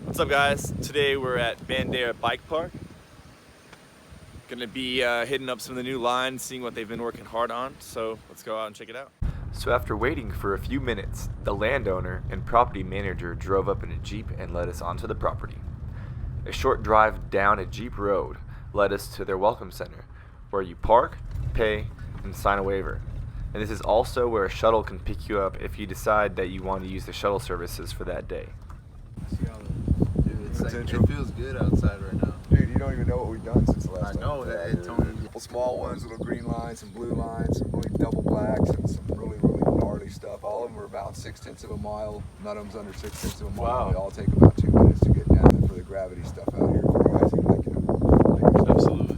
What's up, guys? Today we're at Bandera Bike Park. Gonna be hitting up some of the new lines, seeing what they've been working hard on. So let's go out and check it out. So after waiting for a few minutes, the landowner and property manager drove up in a Jeep and led us onto the property. A short drive down a Jeep road led us to their welcome center, where you park, pay, and sign a waiver. And this is also where a shuttle can pick you up if you decide that you want to use the shuttle services for that day. Dude, it feels good outside right now. Dude, you don't even know what we've done since the last time. I know that. Tony. Couple small ones, little green lines, some blue lines, some really double blacks, and some really gnarly stuff. All of them are about 6/10 of a mile. None of them's under 6/10 of a mile. Wow. They all take about 2 minutes to get down for the gravity stuff out here for you guys who like it. Absolutely.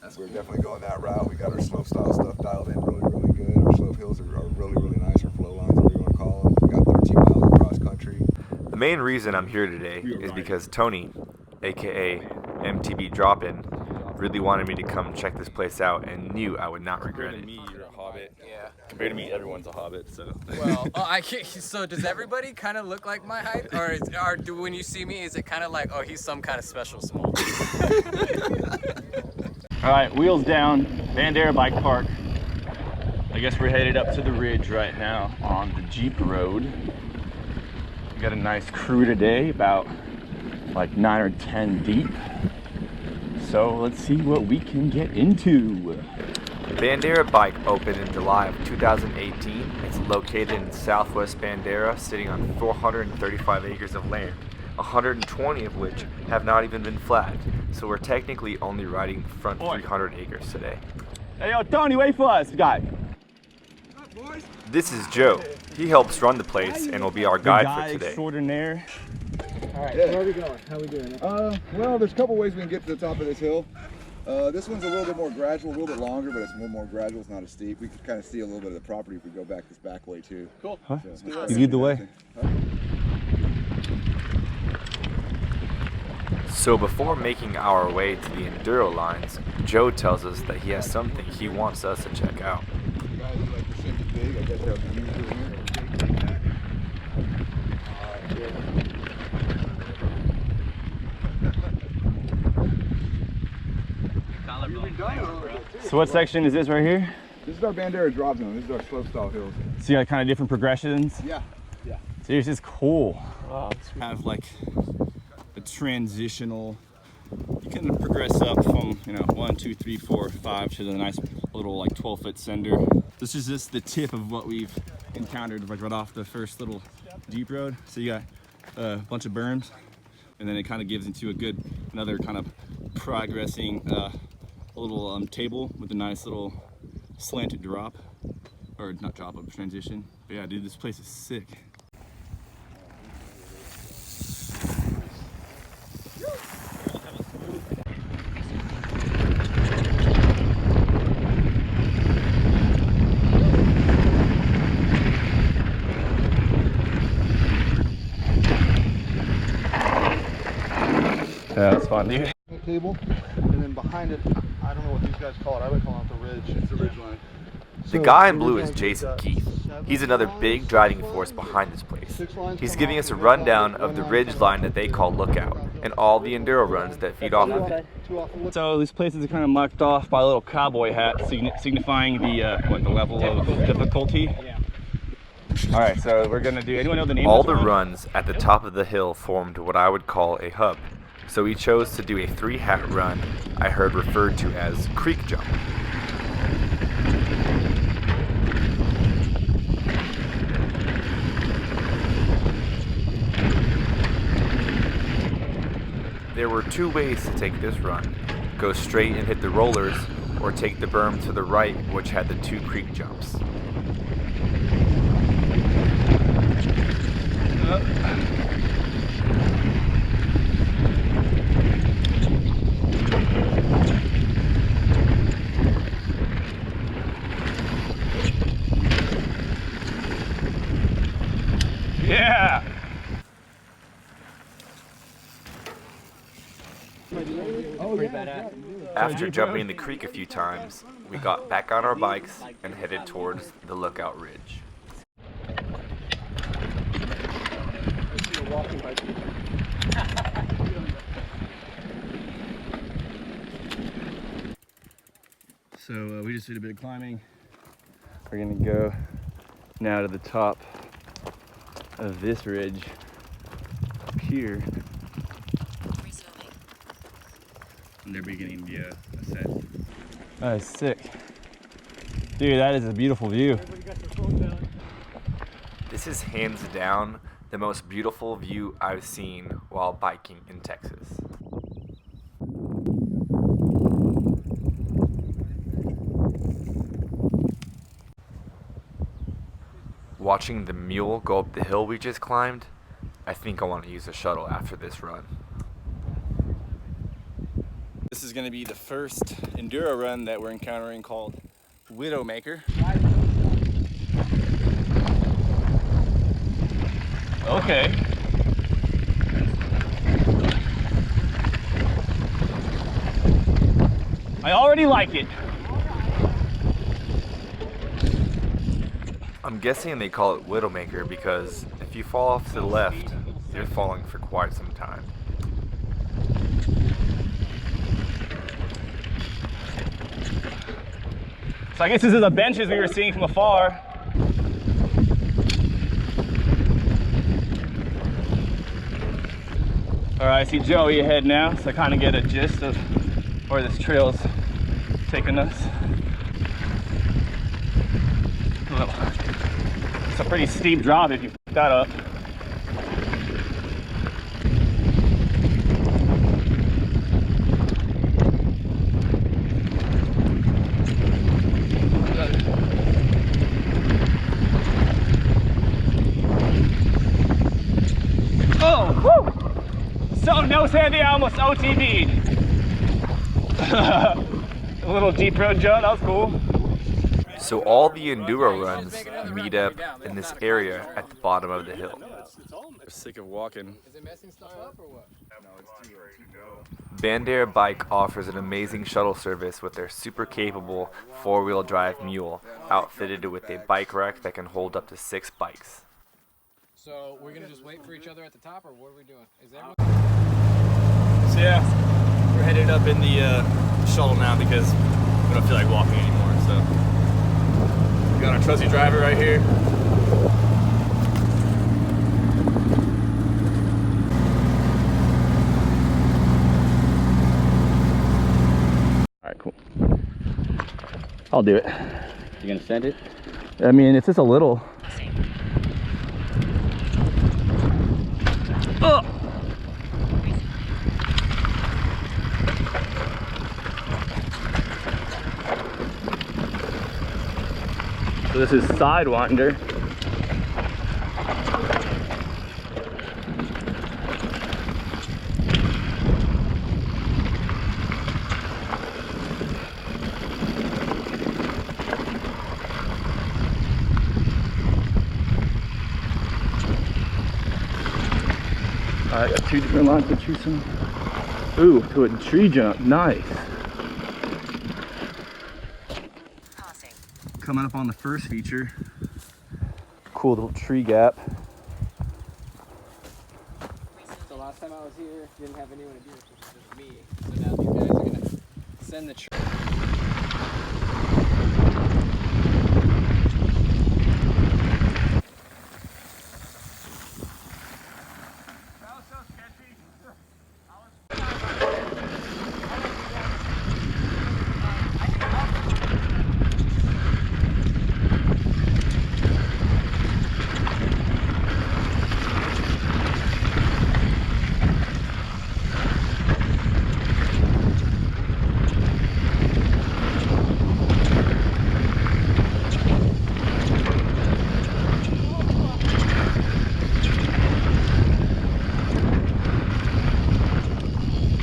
So, we're definitely going that route. We got our slope style stuff dialed in really good. Our slope hills are really nice. Our flow lines, whatever you want to call them. We got 13 miles across country. The main reason I'm here today is because Tony, aka MTB Drop-In, really wanted me to come check this place out and knew I would not regret Compared to it. me, you're a hobbit. Yeah. Compared to me, everyone's a hobbit. So. Well, so does everybody kind of look like my height, or when you see me, is it kind of like, oh, he's some kind of special small? All right, wheels down, Bandera Bike Park. I guess we're headed up to the ridge right now on the Jeep Road. We got a nice crew today, about like 9 or 10 deep. So let's see what we can get into. Bandera Bike opened in July of 2018. It's located in southwest Bandera, sitting on 435 acres of land, 120 of which have not even been flagged. So we're technically only riding the front 300 acres today. Hey, yo, Tony, wait for us, guy. This is Joe. He helps run the place and will be our guide for today. Extraordinaire. All right, where are we going? How are we doing? Well, there's a couple ways we can get to the top of this hill. This one's a little bit more gradual, a little bit longer, but it's a little more gradual. It's not as steep. We can kind of see a little bit of the property if we go back this back way too. Cool. So, You lead the way. So before making our way to the enduro lines, Joe tells us that he has something he wants us to check out. Guys who like to sink it big, I guess that would be usually here. So what section is this right here? This is our Bandera drop zone. This is our slope style hills. So you got kind of different progressions. Yeah. So this is cool. Wow, it's kind of like a transitional. You can progress up from 1, 2, 3, 4, 5 to the nice little like 12-foot sender. This is just the tip of what we've encountered like right off the first little Jeep road. So you got a bunch of berms, and then it kind of gives into another kind of progressing little table with a nice little slanted drop, or not drop, but transition. But yeah, dude, this place is sick. Yeah, that's fun, dude. Cable, and then behind it, I don't know what these guys call it. I would call it the ridge. It's the ridge line. The guy in blue is Jason Keith. He's another big driving force behind this place. He's giving us a rundown of the ridge line that they call Lookout, and all the enduro runs that feed off of it. So these places are kind of marked off by a little cowboy hat, signifying the level of difficulty. All right, so we're gonna do. Anyone know the name? All of the this one? runs at the top of the hill formed what I would call a hub. So we chose to do a 3-hat run I heard referred to as creek jump. There were 2 ways to take this run: go straight and hit the rollers, or take the berm to the right, which had the 2 creek jumps. Yeah. After jumping the creek a few times, we got back on our bikes and headed towards the Lookout Ridge. So we just did a bit of climbing. We're gonna go now to the top of this ridge up here. And they're beginning the ascent. That is sick. Dude, that is a beautiful view. This is hands down the most beautiful view I've seen while biking in Texas. Watching the mule go up the hill we just climbed, I think I want to use a shuttle after this run. This is gonna be the first enduro run that we're encountering called Widowmaker. Okay. I already like it. I'm guessing they call it Widowmaker because if you fall off to the left, you're falling for quite some time. So I guess this is the benches we were seeing from afar. All right, I see Joey ahead now, so I kind of get a gist of where this trail's taking us. It's a pretty steep drop if you pick that up. Oh, woo! So nose handy, I almost OTV'd. A little deep road jump, that was cool. So all the enduro runs meet up in this area at the bottom of the hill. We're sick of walking. Is it messing stuff up or what? Bandera Bike offers an amazing shuttle service with their super capable four-wheel drive mule, outfitted with a bike rack that can hold up to 6 bikes. So we're gonna just wait for each other at the top, or what are we doing? Is everyone? So yeah, we're headed up in the shuttle now because we don't feel like walking anymore. So we got our trusty driver right here. All right, cool. I'll do it. You gonna send it? I mean, it's just a little. Oh. So this is Sidewinder. I got 2 different lines to choose from. Ooh, to a tree jump, nice. Coming up on the first feature. Cool little tree gap. So last time I was here, didn't have anyone to do this, which is just me. So now these guys are gonna send the tree.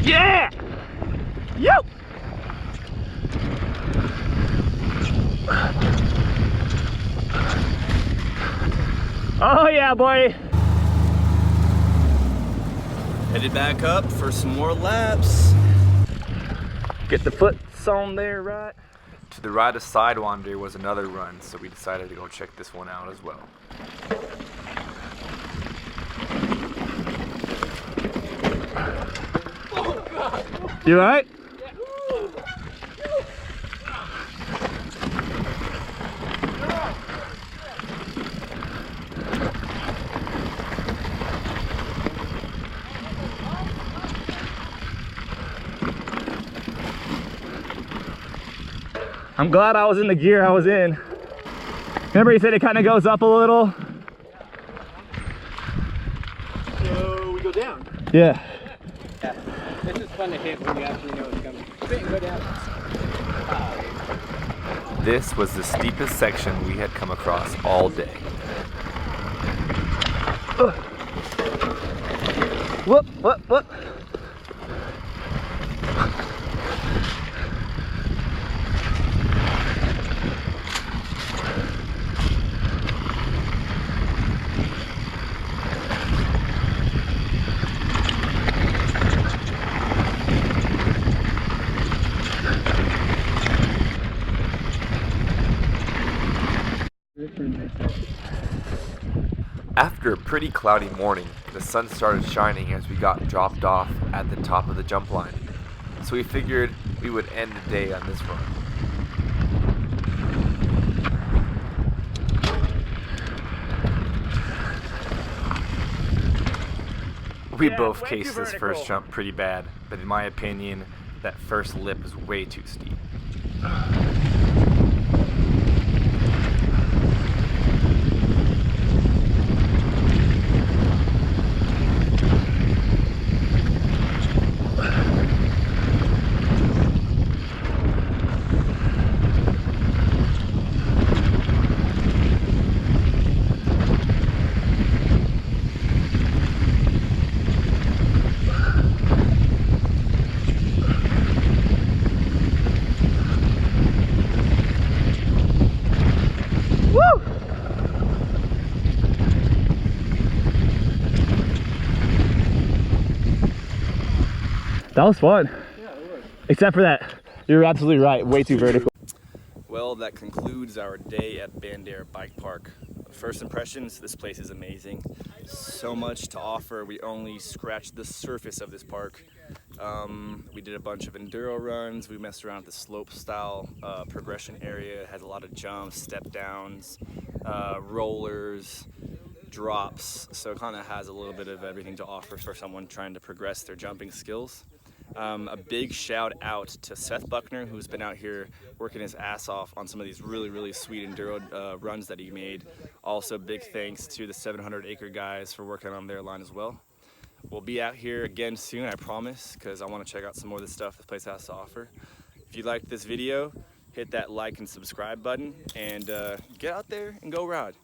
Yeah! Yo! Oh yeah, boy! Headed back up for some more laps. Get the foots on there, right? To the right of Sidewinder was another run, so we decided to go check this one out as well. You all right? I'm glad I was in the gear I was in. Remember you said it kind of goes up a little? So we go down. Yeah. Yeah. This is fun to hit when you actually know it's coming. Go down. This was the steepest section we had come across all day. Whoop, whoop, whoop. After a pretty cloudy morning, the sun started shining as we got dropped off at the top of the jump line. So we figured we would end the day on this run. We both cased this first jump pretty bad, but in my opinion, that first lip is way too steep. That was fun. Yeah, it was. Except for that, you're absolutely right, way too vertical. Well, that concludes our day at Bandera Bike Park. First impressions, this place is amazing. So much to offer. We only scratched the surface of this park. We did a bunch of enduro runs. We messed around with the slope style progression area. It has a lot of jumps, step downs, rollers, drops. So it kind of has a little bit of everything to offer for someone trying to progress their jumping skills. A big shout out to Seth Buckner, who's been out here working his ass off on some of these really sweet enduro runs that he made. Also big thanks to the 700 Acre guys for working on their line as well. We'll be out here again soon, I promise, because I want to check out some more of the stuff this place has to offer. If you liked this video, hit that like and subscribe button and get out there and go ride.